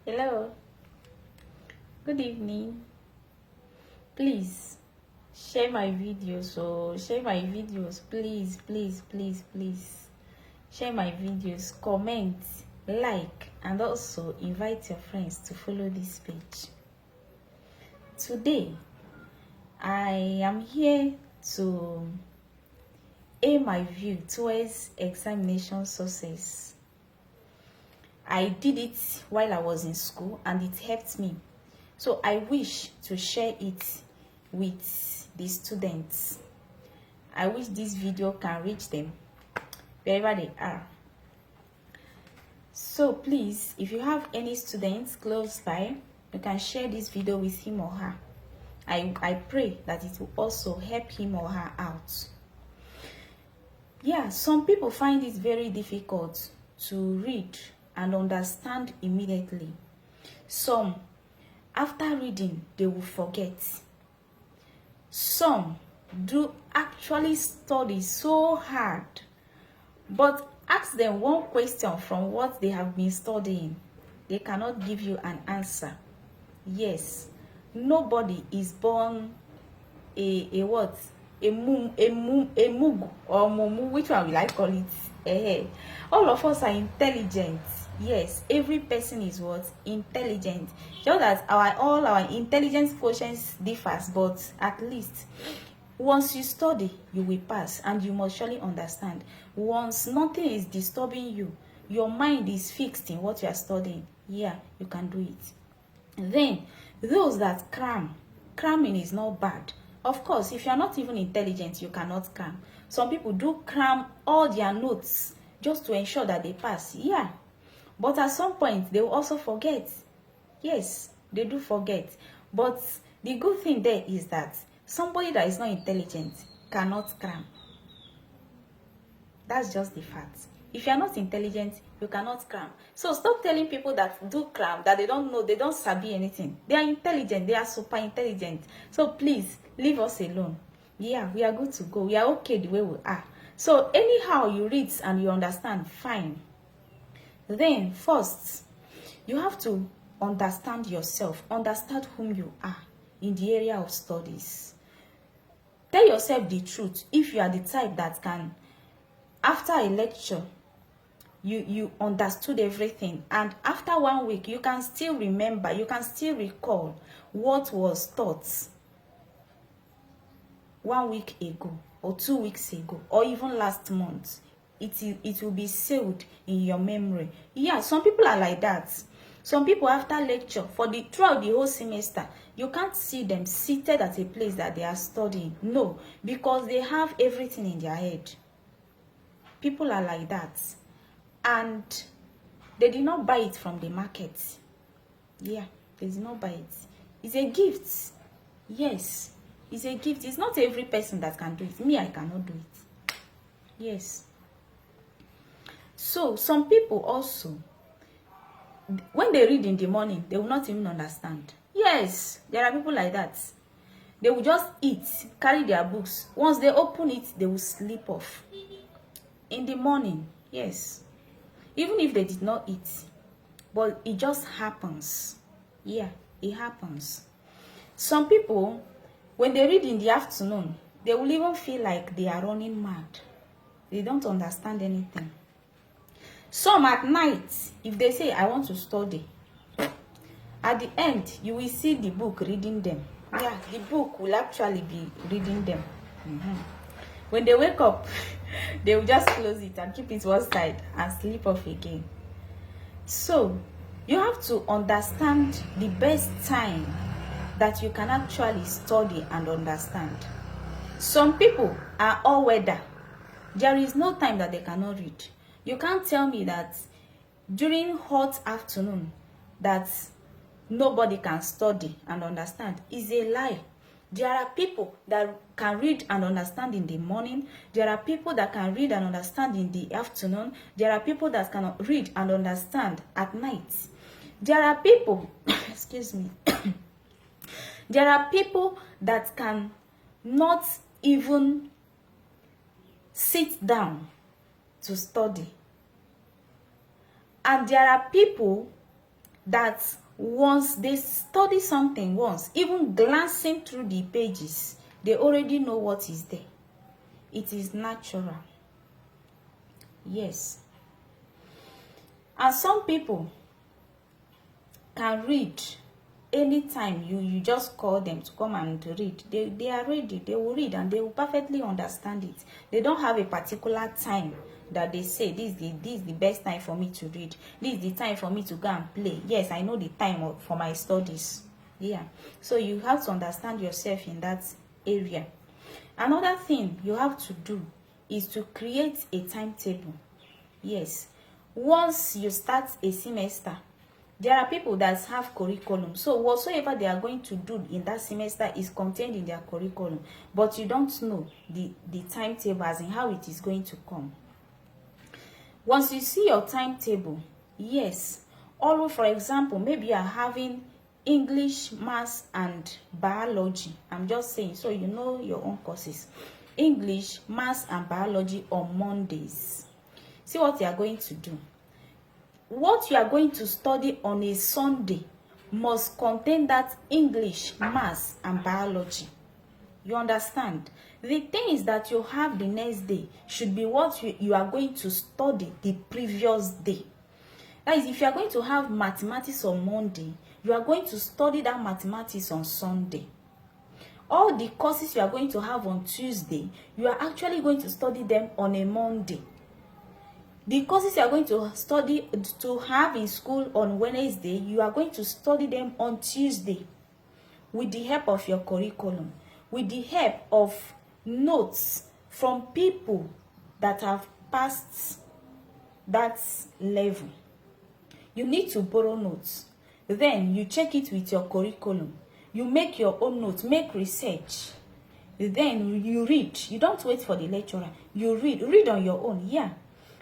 Hello, good evening. Please share my videos. So share my videos, please, please, please, please. Share my videos, comment, like, and also invite your friends to follow this page. Today, I am here to aim my view towards examination success. I did it while I was in school and it helped me. So I wish to share it with the students. I wish this video can reach them wherever they are. So please, if you have any students close by, you can share this video with him or her. I pray that it will also help him or her out. Yeah, some people find it very difficult to read and understand immediately. Some, after reading, they will forget. Some do actually study so hard, but ask them one question from what they have been studying, they cannot give you an answer. Yes, nobody is born a what? A mug or mumu, which one will I call it? All of us are intelligent. Yes, every person is what? Intelligent. Just that all our intelligence quotients differs, but at least once you study, you will pass, and you must surely understand. Once nothing is disturbing you, your mind is fixed in what you are studying, yeah, you can do it. Then those that cramming is not bad. Of course, if you are not even intelligent, you cannot cram. Some people do cram all their notes just to ensure that they pass, yeah, but at some point they will also forget. Yes, they do forget. But the good thing there is that somebody that is not intelligent cannot cram. That's just the fact. If you are not intelligent, you cannot cram. So stop telling people that do cram that they don't know, they don't sabi anything. They are intelligent, they are super intelligent. So please, leave us alone. Yeah, we are good to go. We are okay the way we are. So anyhow you read and you understand, fine. Then first, you have to understand yourself, understand whom you are in the area of studies. Tell yourself the truth. If you are the type that can, after a lecture, you understood everything, and after 1 week you can still remember, you can still recall what was taught 1 week ago or 2 weeks ago or even last month. It will be sealed in your memory. Yeah, some people are like that. Some people after lecture throughout the whole semester, you can't see them seated at a place that they are studying. No, because they have everything in their head. People are like that, and they did not buy it from the market. Yeah, they did not buy it. It's a gift. Yes, it's a gift. It's not every person that can do it. Me, I cannot do it. Yes. So some people also, when they read in the morning, they will not even understand. Yes, there are people like that. They will just eat, carry their books. Once they open it, they will sleep off. In the morning, yes. Even if they did not eat. But it just happens. Yeah, it happens. Some people, when they read in the afternoon, they will even feel like they are running mad. They don't understand anything. Some at night, if they say, I want to study, at the end, you will see the book reading them. Yeah, the book will actually be reading them. When they wake up, they will just close it and keep it one side and sleep off again. So, you have to understand the best time that you can actually study and understand. Some people are all weather. There is no time that they cannot read. You can't tell me that during hot afternoon that nobody can study and understand. It's a lie. There are people that can read and understand in the morning. There are people that can read and understand in the afternoon. There are people that can read and understand at night. There are people, excuse me, there are people that can not even sit down to study. And there are people that once they study something once, even glancing through the pages, they already know what is there. It is natural. Yes. And some people can read anytime you just call them to come and read. They are ready. They will read and they will perfectly understand it. They don't have a particular time that they say this is the best time for me to read. This is the time for me to go and play. Yes, I know the time for my studies. Yeah. So you have to understand yourself in that area. Another thing you have to do is to create a timetable. Yes. Once you start a semester, there are people that have curriculum. So whatsoever they are going to do in that semester is contained in their curriculum. But you don't know the timetable, as in how it is going to come. Once you see your timetable, yes, although for example, maybe you are having English, Maths, and Biology. I'm just saying, so you know your own courses. English, Maths, and Biology on Mondays. See what you are going to do. What you are going to study on a Sunday must contain that English, Maths, and Biology. You understand? The things that you have the next day should be what you are going to study the previous day. That is, if you are going to have mathematics on Monday, you are going to study that mathematics on Sunday. All the courses you are going to have on Tuesday, you are actually going to study them on a Monday. The courses you are going to study to have in school on Wednesday, you are going to study them on Tuesday with the help of your curriculum, with the help of notes from people that have passed that level. You need to borrow notes. Then you check it with your curriculum. You make your own notes, make research. Then you read. You don't wait for the lecturer. You read on your own. Yeah.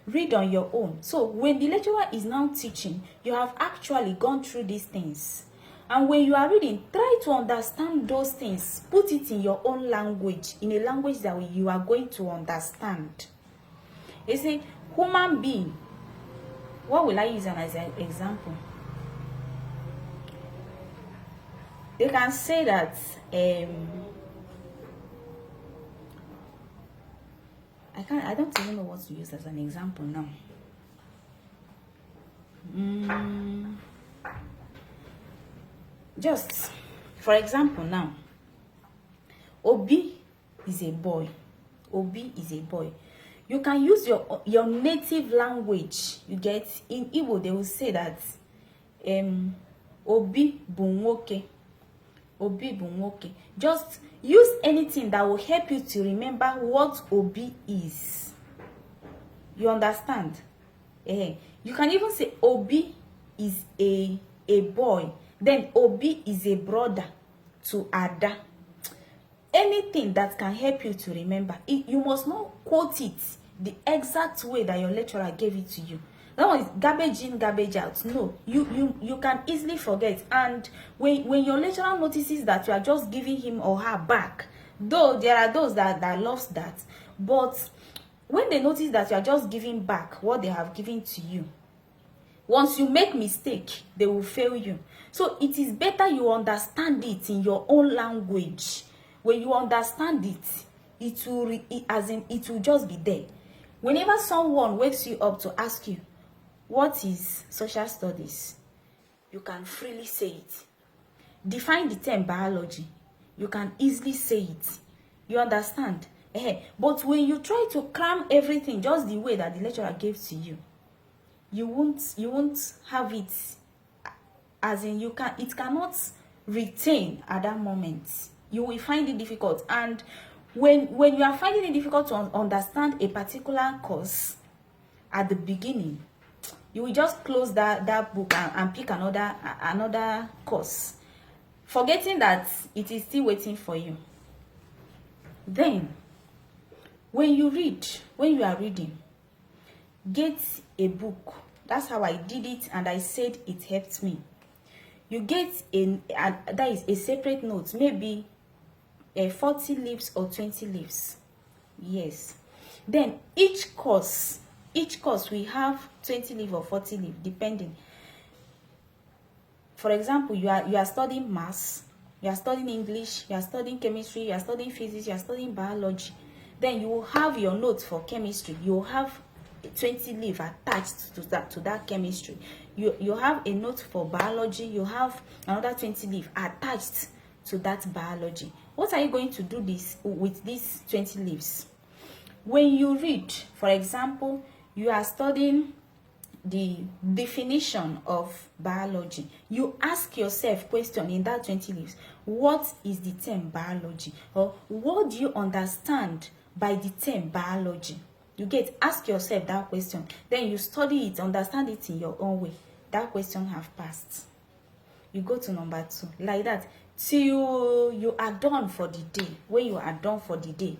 Read on your own. So when the lecturer is now teaching, you have actually gone through these things. And when you are reading, try to understand those things. Put it in your own language, in a language that you are going to understand. You see, human being. What will I use as an example? They can say that I don't even know what to use as an example now. Just for example now, Obi is a boy. Obi is a boy. You can use your native language. You get, in Igbo they will say that Obi bụ nwoke. Obi bụ nwoke. Just use anything that will help you to remember what Obi is. You understand? You can even say Obi is a boy. Then Obi is a brother to Ada. Anything that can help you to remember. You must not quote it the exact way that your lecturer gave it to you. That one is garbage in, garbage out. No, you can easily forget. And when your lecturer notices that you are just giving him or her back, though there are those that loves that, but when they notice that you are just giving back what they have given to you, once you make mistake, they will fail you. So it is better you understand it in your own language. When you understand it, it will just be there. Whenever someone wakes you up to ask you, what is social studies? You can freely say it. Define the term biology. You can easily say it. You understand? But when you try to cram everything just the way that the lecturer gave to you, you won't have it, as in it cannot retain at that moment. You will find it difficult. And when you are finding it difficult to understand a particular course at the beginning, you will just close that book and pick another course, forgetting that it is still waiting for you. Then when you are reading, get a book. That's how I did it, and I said it helped me. You get that is a separate note, maybe 40 leaves or 20 leaves. Yes. Then each course we have 20 leaves or 40 leaves, depending. for example, you are studying maths, you are studying English, you are studying chemistry, you are studying physics, you are studying biology. Then you will have your notes for chemistry. You will have 20 leaf attached to that chemistry. You have a note for biology. You have another 20 leaf attached to that biology. What are you going to do this with these 20 leaves? When you read, for example, you are studying the definition of biology, you ask yourself question in that 20 leaves. What is the term biology? Or what do you understand by the term biology? You get, ask yourself that question. Then you study it, understand it in your own way. That question have passed. You go to number 2. Like that. Till you are done for the day. When you are done for the day,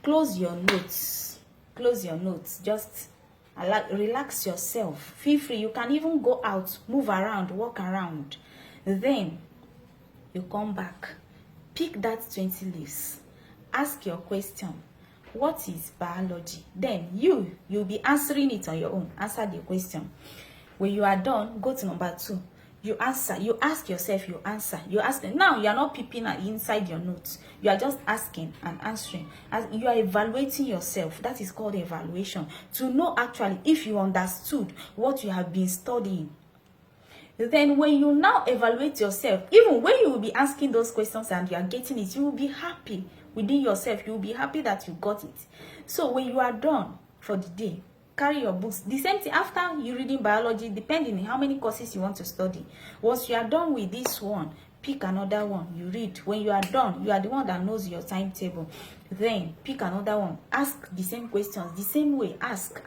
close your notes. Close your notes. Just relax yourself. Feel free. You can even go out, move around, walk around. Then you come back. Pick that 20 leaves. Ask your question. What is biology? Then you'll be answering it on your own. Answer the question. When you are done, go to number 2. You answer. You ask yourself. You answer. You ask. Now you are not peeping inside your notes. You are just asking and answering. As you are evaluating yourself. That is called evaluation. To know actually if you understood what you have been studying. Then when you now evaluate yourself, even when you will be asking those questions and you are getting it, you will be happy within yourself. You will be happy that you got it. So when you are done for the day, carry your books. The same thing after you reading biology, depending on how many courses you want to study. Once you are done with this one, pick another one. You read. When you are done, you are the one that knows your timetable. Then pick another one. Ask the same questions the same way. Ask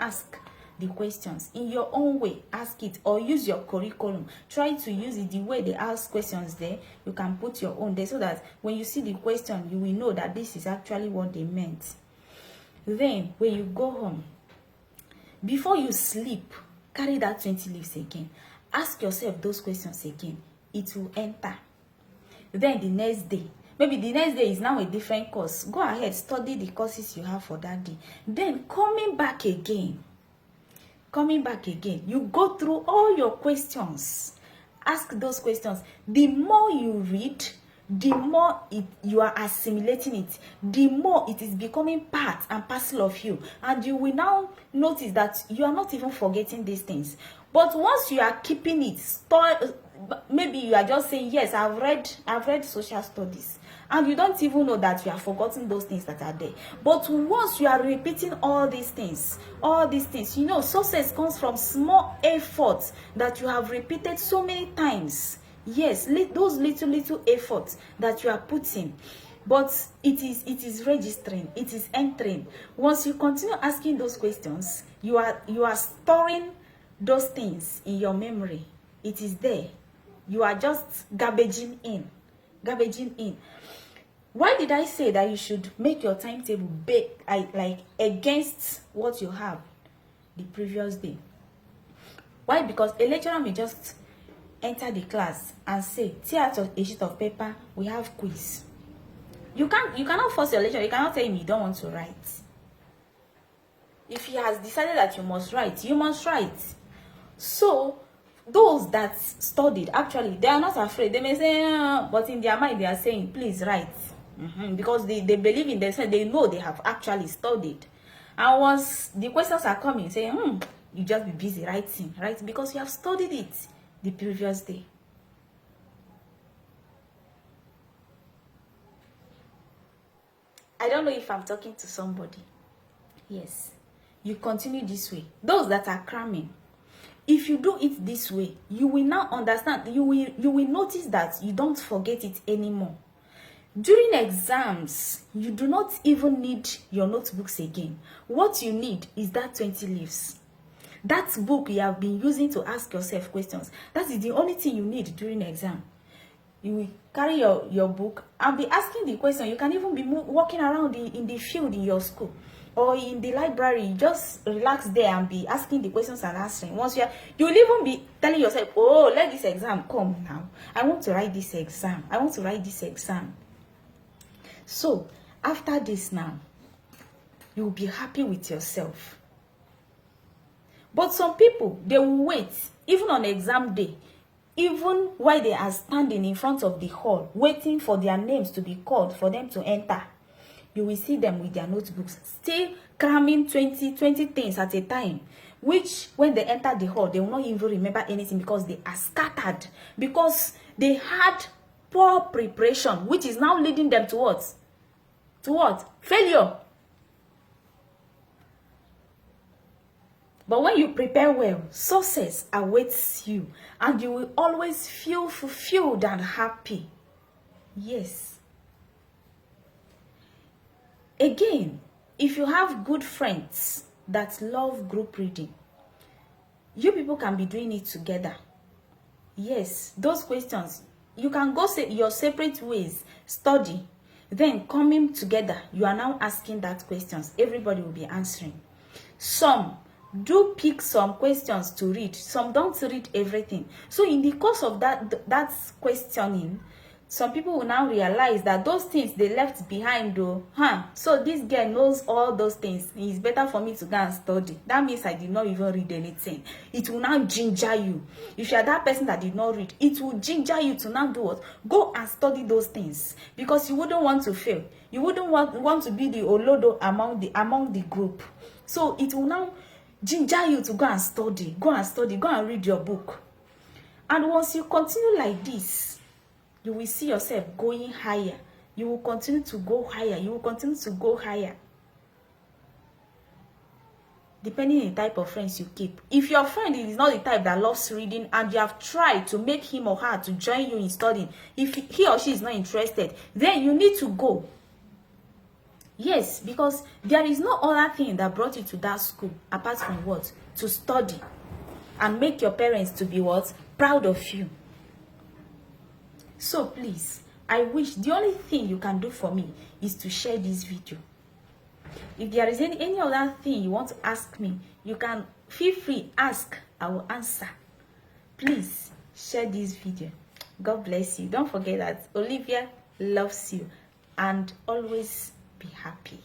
the questions in your own way. Ask it, or use your curriculum. Try to use it the way they ask questions there. You can put your own there, so that when you see the question, you will know that this is actually what they meant. Then when you go home, before you sleep, carry that 20 leaves again. Ask yourself those questions again. It will enter. Then the next day, maybe the next day is now a different course. Go ahead, study the courses you have for that day. Then coming back again, you go through all your questions. Ask those questions. The more you read, the more you are assimilating it, the more it is becoming part and parcel of you. And you will now notice that you are not even forgetting these things. But once you are keeping it, maybe you are just saying, yes, I've read social studies. And you don't even know that you have forgotten those things that are there. But once you are repeating all these things, you know, success comes from small efforts that you have repeated so many times. Yes, those little efforts that you are putting. But it is registering, it is entering. Once you continue asking those questions, you are storing those things in your memory. It is there. You are just garbaging in. Why did I say that you should make your timetable like against what you have the previous day? Why? Because a lecturer may just enter the class and say, tear out a sheet of paper, we have quiz. You cannot force your lecturer. You cannot tell him you don't want to write. If he has decided that you must write, you must write. So those that studied, actually, they are not afraid. They may say, but in their mind, they are saying, please write. Because they believe in themselves. They know they have actually studied. And once the questions are coming, say, you just be busy writing, right? Because you have studied it the previous day. I don't know if I'm talking to somebody. Yes. You continue this way. Those that are cramming, if you do it this way, you will now understand. You will notice that you don't forget it anymore. During exams, you do not even need your notebooks again. What you need is that 20 leaves. That book you have been using to ask yourself questions. That is the only thing you need during exam. You will carry your book and be asking the question. You can even be walking around in the field in your school or in the library. Just relax there and be asking the questions and answering. Once you will even be telling yourself, oh, let this exam come now. I want to write this exam. I want to write this exam. So, after this now, you will be happy with yourself. But some people, they will wait, even on exam day. even while they are standing in front of the hall, waiting for their names to be called for them to enter, you will see them with their notebooks, still cramming 20 things at a time, which when they enter the hall, they will not even remember anything because they are scattered, because they had poor preparation, which is now leading them to what? To what? Failure. But when you prepare well, success awaits you, and you will always feel fulfilled and happy. Yes. Again, if you have good friends that love group reading, you people can be doing it together. Yes, those questions, you can go your separate ways, study, then coming together, you are now asking that questions. Everybody will be answering. Some do pick some questions to read, some don't read everything. So in the course of that questioning, some people will now realize that those things they left behind though, so this girl knows all those things, it's better for me to go and study. That means I did not even read anything. It will now ginger you. If you are that person that did not read, it will ginger you to now do what? Go and study those things, because you wouldn't want to fail. You wouldn't want to be the olodo among the group. So it will now ginger you to go and study, go and read your book. And once you continue like this, you will see yourself going higher. You will continue to go higher. You will continue to go higher. Depending on the type of friends you keep. If your friend is not the type that loves reading and you have tried to make him or her to join you in studying, if he or she is not interested, then you need to go. Yes, because there is no other thing that brought you to that school apart from what? To study and make your parents to be what? Proud of you. So please, I wish the only thing you can do for me is to share this video. If there is any other thing you want to ask me, you can feel free, ask, I will answer. Please share this video. God bless you. Don't forget that Olivia loves you, and always be happy.